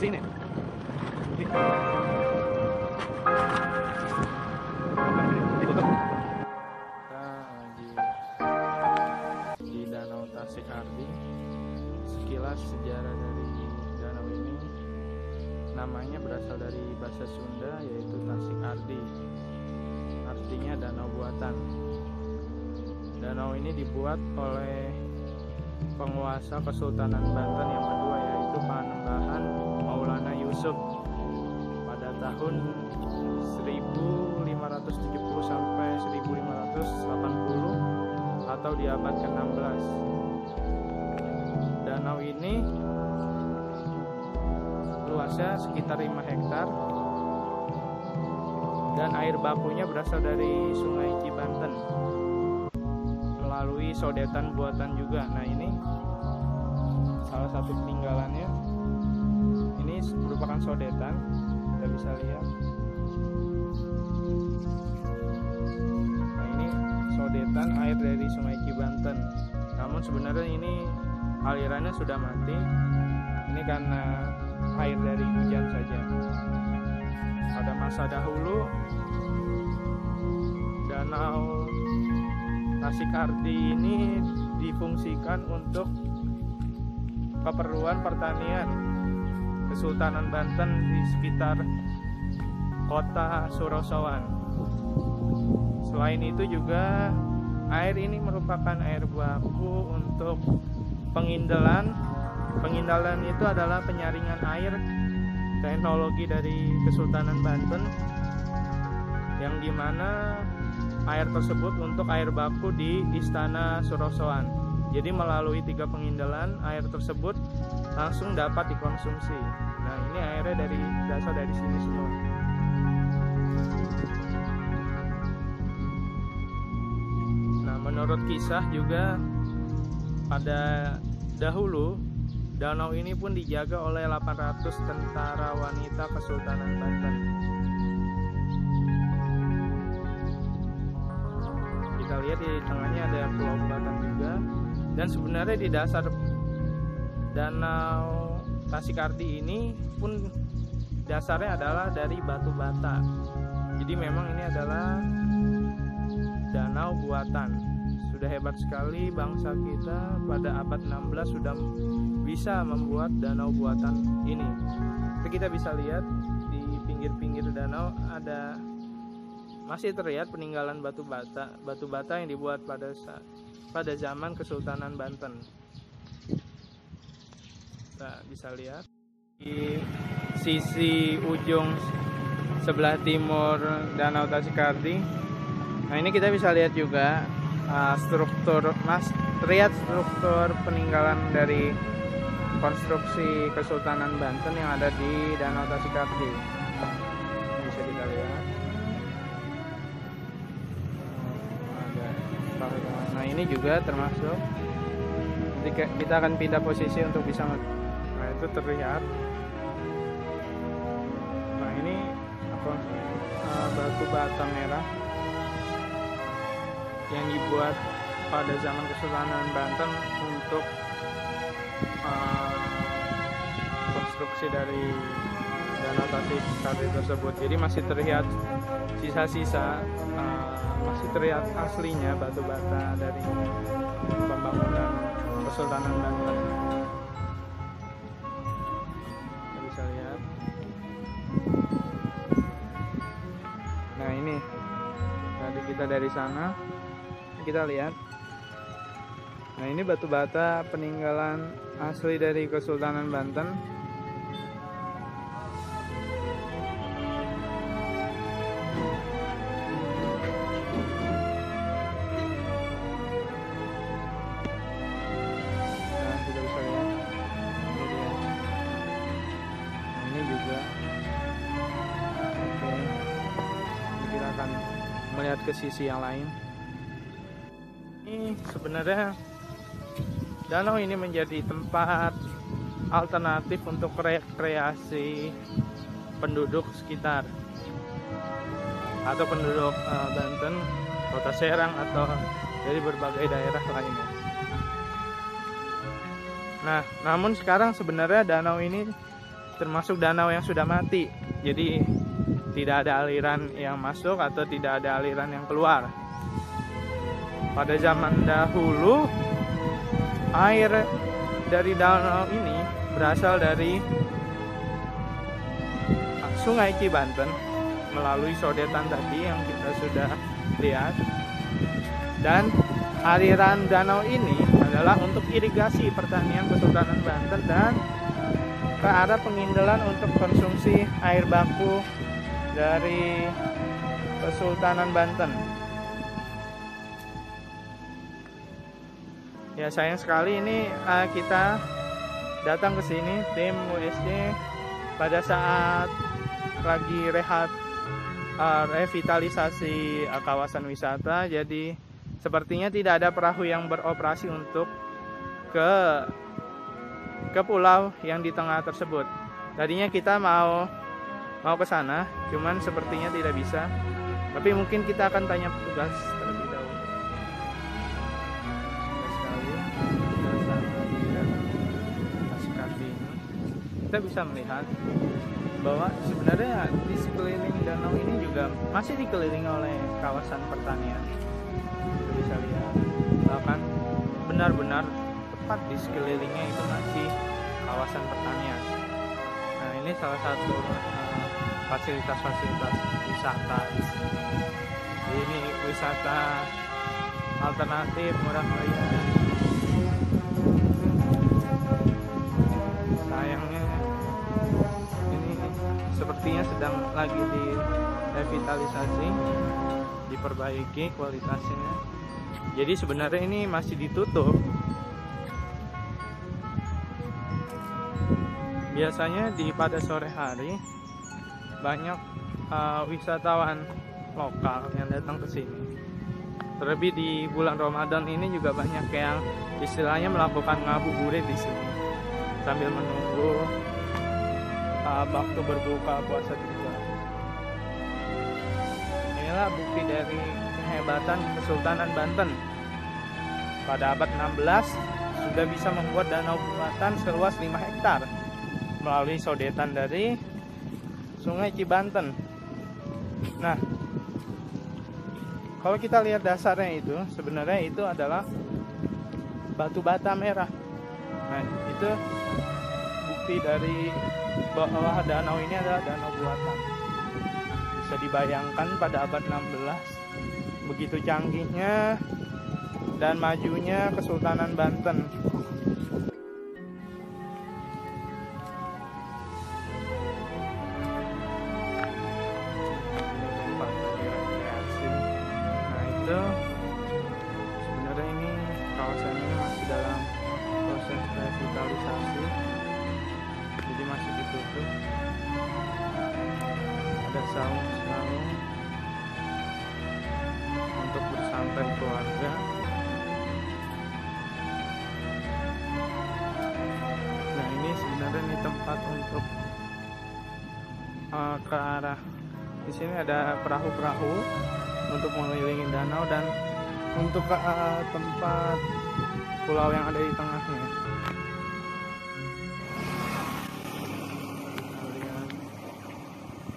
sini. Ditutup. Di Danau Tasik Ardi. Sekilas sejarah dari danau ini, namanya berasal dari bahasa Sunda yaitu Tasik Ardi, artinya danau buatan. Danau ini dibuat oleh penguasa Kesultanan Banten yang kedua yaitu Panembahan Maulana Yusuf pada tahun 1570 sampai 1580 atau di abad ke-16. Danau ini luasnya sekitar 5 hektar dan air bakunya berasal dari Sungai Cibanten melalui sodetan buatan juga. Nah, ini salah satu peninggalannya. Ini merupakan sodetan, kita bisa lihat. Nah, ini sodetan air dari Sungai Cibanten. Namun sebenarnya ini alirannya sudah mati. Ini karena air dari hujan saja. Pada masa dahulu, Danau Tasik Ardi ini difungsikan untuk keperluan pertanian Kesultanan Banten di sekitar kota Surosowan. Selain itu juga air ini merupakan air baku untuk pengindalan. Pengindalan itu adalah penyaringan air teknologi dari Kesultanan Banten yang dimana air tersebut untuk air baku di Istana Surosowan. Jadi melalui 3 pengindalan air tersebut langsung dapat dikonsumsi. Nah, ini airnya berasal dari sini semua. Nah, menurut kisah juga pada dahulu danau ini pun dijaga oleh 800 tentara wanita Kesultanan Banten. Kita lihat di tengahnya ada pulau Batam juga. Dan sebenarnya di dasar Danau Tasik Ardi ini pun dasarnya adalah dari batu bata. Jadi memang ini adalah danau buatan. Sudah hebat sekali bangsa kita pada abad 16 sudah bisa membuat danau buatan ini. Kita bisa lihat di pinggir-pinggir danau ada masih terlihat peninggalan batu bata yang dibuat pada zaman Kesultanan Banten. Kita bisa lihat di sisi ujung sebelah timur Danau Tasik Ardi. Nah, ini kita bisa lihat juga terlihat struktur peninggalan dari konstruksi Kesultanan Banten yang ada di Danau Tasik Ardi. Bisa kita lihat. Nah, ini juga termasuk. Jadi kita akan pindah posisi untuk bisa. Nah, itu terlihat. Nah, ini batu bata merah yang dibuat pada zaman Kesultanan Banten untuk konstruksi dari Danau Tasik Ardi tersebut. Jadi masih terlihat sisa-sisa, masih terlihat aslinya batu bata dari pembangunan Kesultanan Banten. Kita bisa lihat. Nah, ini tadi kita dari sana kita lihat. Nah, ini batu bata peninggalan asli dari Kesultanan Banten. Nah, kita bisa lihat. Ini dia. Nah, ini juga. Oke. Jadi kita akan melihat ke sisi yang lain. Ini sebenarnya danau ini menjadi tempat alternatif untuk rekreasi penduduk sekitar atau penduduk Banten, Kota Serang atau dari berbagai daerah lainnya. Nah, namun sekarang sebenarnya danau ini termasuk danau yang sudah mati. Jadi tidak ada aliran yang masuk atau tidak ada aliran yang keluar. Pada zaman dahulu, air dari danau ini berasal dari Sungai Cibanten melalui sodetan tadi yang kita sudah lihat. Dan aliran danau ini adalah untuk irigasi pertanian Kesultanan Banten dan ke arah pengindelan untuk konsumsi air baku dari Kesultanan Banten. Ya, sayang sekali ini kita datang ke sini tim USD pada saat lagi revitalisasi kawasan wisata. Jadi sepertinya tidak ada perahu yang beroperasi untuk ke pulau yang di tengah tersebut. Tadinya kita mau ke sana, cuman sepertinya tidak bisa. Tapi mungkin kita akan tanya petugas terlebih dahulu. Sekali kita bisa melihat bahwa sebenarnya di sekeliling danau ini juga masih dikelilingi oleh kawasan pertanian. Kita bisa lihat bahkan benar-benar tepat di sekelilingnya itu masih kawasan pertanian. Nah, ini salah satu fasilitas-fasilitas wisata. Ini wisata alternatif murah meriah. Sayangnya ini sepertinya sedang lagi direvitalisasi, diperbaiki kualitasnya. Jadi sebenarnya ini masih ditutup. Biasanya pada sore hari banyak wisatawan lokal yang datang ke sini. Terlebih di bulan Ramadan ini juga banyak yang istilahnya melakukan ngabuburit di sini sambil menunggu waktu berbuka puasa juga. Inilah bukti dari kehebatan Kesultanan Banten. Pada abad 16 sudah bisa membuat danau buatan seluas 5 hektar melalui sodetan dari Sungai Cibanten. Nah, kalau kita lihat dasarnya itu, sebenarnya itu adalah batu bata merah. Nah, itu bukti dari bahwa danau ini adalah danau buatan. Bisa dibayangkan pada abad 16 begitu canggihnya dan majunya Kesultanan Banten. Sebenarnya ini kawasan ini masih dalam proses revitalisasi, jadi masih ditutup. Ada saung-saung untuk bersantai keluarga. Nah, ini sebenarnya ini tempat untuk ke arah di sini ada perahu-perahu untuk mengelilingi danau dan untuk ke tempat pulau yang ada di tengahnya. Lihat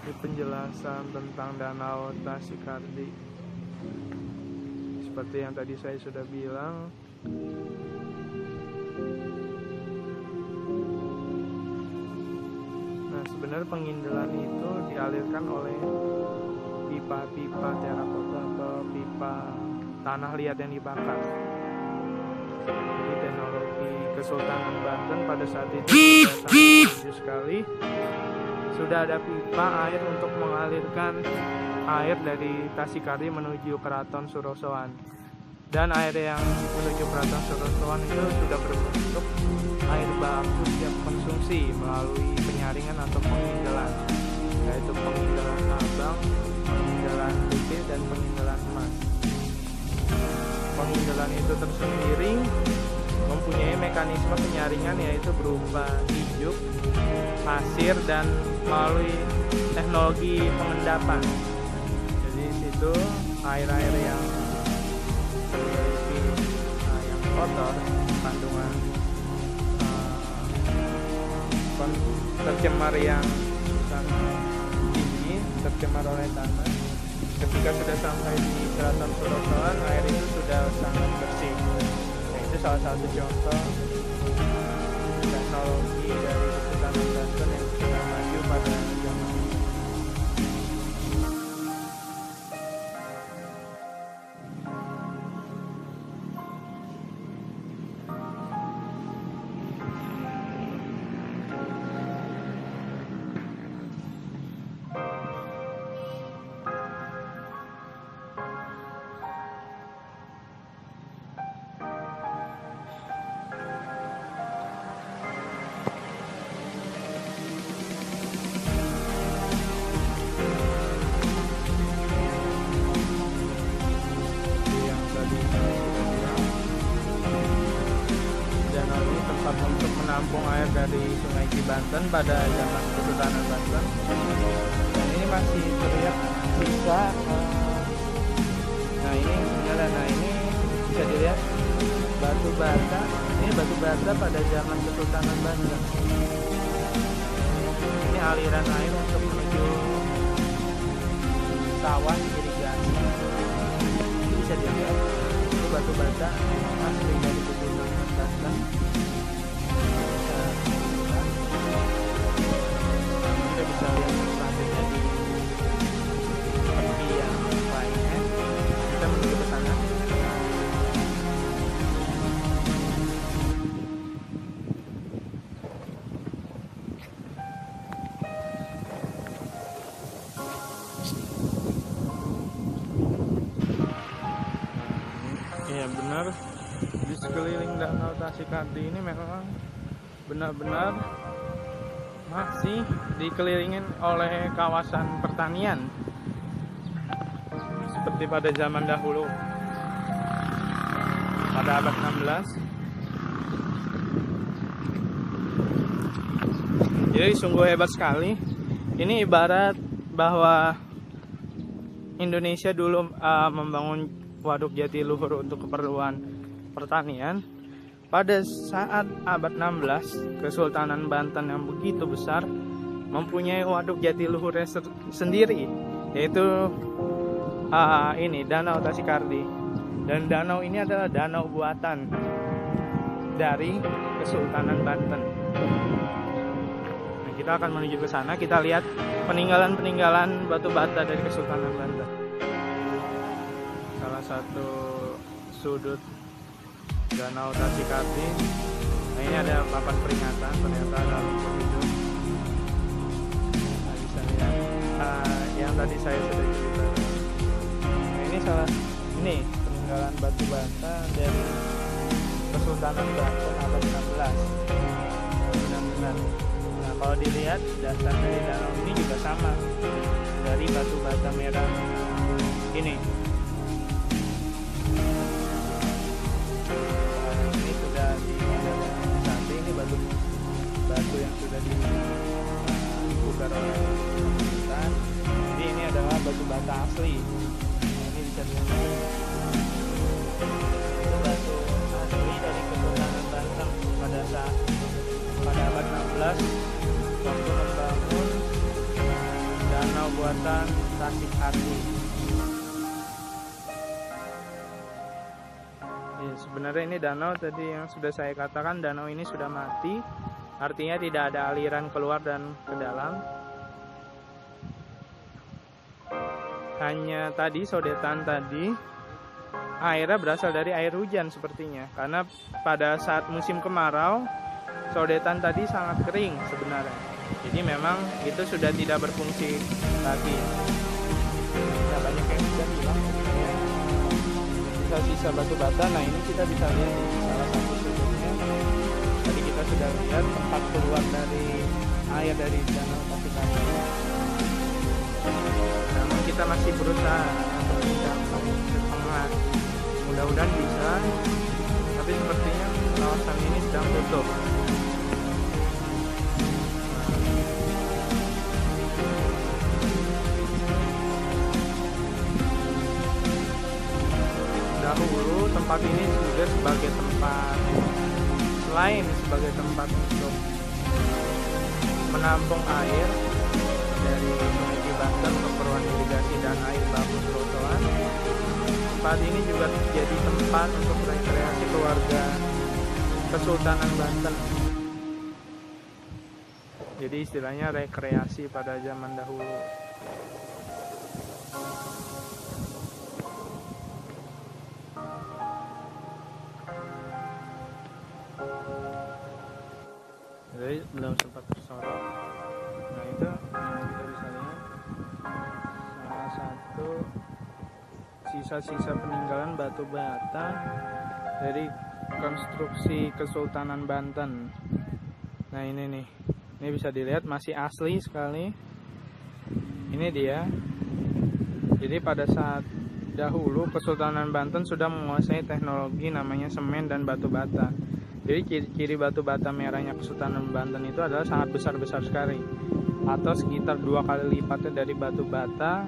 ini penjelasan tentang Danau Tasikardi. Seperti yang tadi saya sudah bilang, nah sebenarnya pengindelan itu dialirkan oleh pipa-pipa terakota atau pipa tanah liat yang dibakar. Jadi teknologi Kesultanan Banten pada saat itu sudah sangat maju sekali. Sudah ada pipa air untuk mengalirkan air dari Tasikardi menuju Keraton Surosoan. Dan air yang menuju Keraton Surosoan itu sudah berbentuk air baku siap konsumsi melalui penyaringan atau pengindelan, yaitu pengindelan abang, pengindelan putih, dan pengindelan emas. Pengindelan itu tersendiri mempunyai mekanisme penyaringan, yaitu berupa ijuk, pasir, dan melalui teknologi pengendapan. Jadi situ air-air yang kotor, kandungan rawan tercemar yang sangat tinggi, tercemar oleh tanah. Ketika sudah sampai di selatan Surasawan, air itu sudah sangat bersih. Nah, itu salah satu contoh teknologi dari Kesultanan Banten yang sudah maju pada zaman ini. Untuk menampung air dari Sungai Cibanten pada zaman Kesultanan Banten, dan ini masih terlihat sisa. Nah ini jalan, nah ini bisa dilihat batu bata. Ini batu bata pada zaman Kesultanan Banten. Ini aliran air untuk menuju sawah irigasi. Ini bisa dilihat itu batu bata asli dari Kesultanan Banten. Bisa lihat selanjutnya di tepi yang lainnya. Kita menuju ke sana. Iya benar, di sekeliling Danau Tasik-Kardi ini memang benar-benar masih dikelilingin oleh kawasan pertanian seperti pada zaman dahulu, pada abad 16. Jadi sungguh hebat sekali. Ini ibarat bahwa Indonesia dulu membangun waduk Jatiluhur untuk keperluan pertanian. Pada saat abad 16, Kesultanan Banten yang begitu besar mempunyai waduk Jatiluhurnya sendiri, yaitu ini Danau Tasik-Kardi. Dan danau ini adalah danau buatan dari Kesultanan Banten. Nah, kita akan menuju ke sana. Kita lihat peninggalan-peninggalan batu bata dari Kesultanan Banten. Salah satu sudut Danau Tasik-Kardi. Nah, ini ada papan peringatan, ternyata ada lumpur itu. Nah, bisa lihat yang tadi saya sudah cerita. Nah, ini peninggalan batu bata dari Kesultanan Banten abad 16. Benar-benar. Nah, kalau dilihat dasar dari danau ini juga sama, dari batu bata merah ini. Batu yang sudah dibugar oleh pemerintah. Jadi ini adalah batu bata asli. Ini bisa dilihat. Itu batu asli dari Kesultanan Banten pada abad 16 waktu membangun danau buatan Tasik-Kardi. Sebenarnya ini danau tadi yang sudah saya katakan, danau ini sudah mati, artinya tidak ada aliran keluar dan ke dalam. Hanya tadi sodetan tadi airnya berasal dari air hujan sepertinya, karena pada saat musim kemarau sodetan tadi sangat kering sebenarnya. Jadi memang itu sudah tidak berfungsi lagi. Nah, banyak yang sudah bilang sisa batu bata. Nah, ini kita bisa lihat di salah satu sudutnya. Tadi kita sudah lihat tempat keluar dari air dari Danau Tasik-Kardi. Namun kita masih berusaha untuk mencapai ke tengah. Mudah-mudahan bisa, tapi sepertinya kawasan ini sedang tutup. Dahulu tempat ini juga sebagai tempat, selain sebagai tempat untuk menampung air dari Sungai Banten untuk keperluan irigasi dan air baku Surosoan. Tempat ini juga jadi tempat untuk rekreasi keluarga Kesultanan Banten. Jadi istilahnya rekreasi pada zaman dahulu. Jadi belum sempat tersorot. Nah itu kita bisa lihat salah satu sisa-sisa peninggalan batu bata dari konstruksi Kesultanan Banten. Nah ini nih, ini bisa dilihat masih asli sekali. Ini dia. Jadi pada saat dahulu Kesultanan Banten sudah menguasai teknologi namanya semen dan batu bata. Jadi ciri batu bata merahnya Kesultanan Banten itu adalah sangat besar-besar sekali, atau sekitar 2 kali lipatnya dari batu bata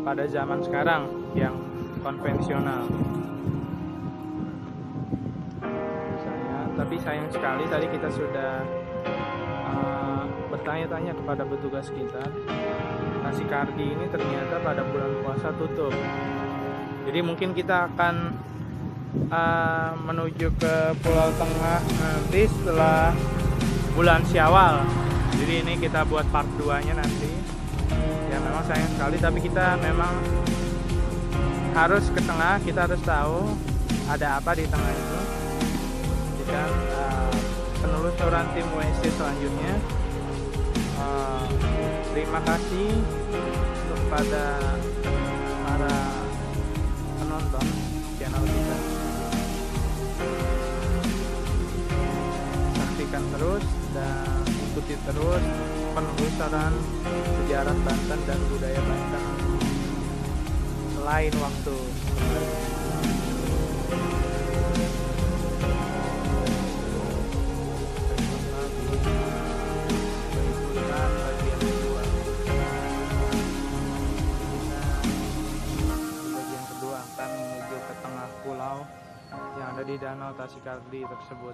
pada zaman sekarang yang konvensional. Tapi sayang sekali tadi kita sudah bertanya-tanya kepada petugas kita, nasi Kardi ini ternyata pada bulan puasa tutup. Jadi mungkin kita akan menuju ke Pulau Tengah nanti setelah bulan Syawal. Jadi ini kita buat part 2-nya nanti. Ya memang sayang sekali, tapi kita memang harus ke tengah, kita harus tahu ada apa di tengah itu. Dan penelusuran tim WSC selanjutnya. Terima kasih kepada para penonton channel kita. Saksikan terus dan ikuti terus penelusuran sejarah Banten dan budaya Banten selain waktu. Pulau yang ada di Danau Tasik Kardi tersebut.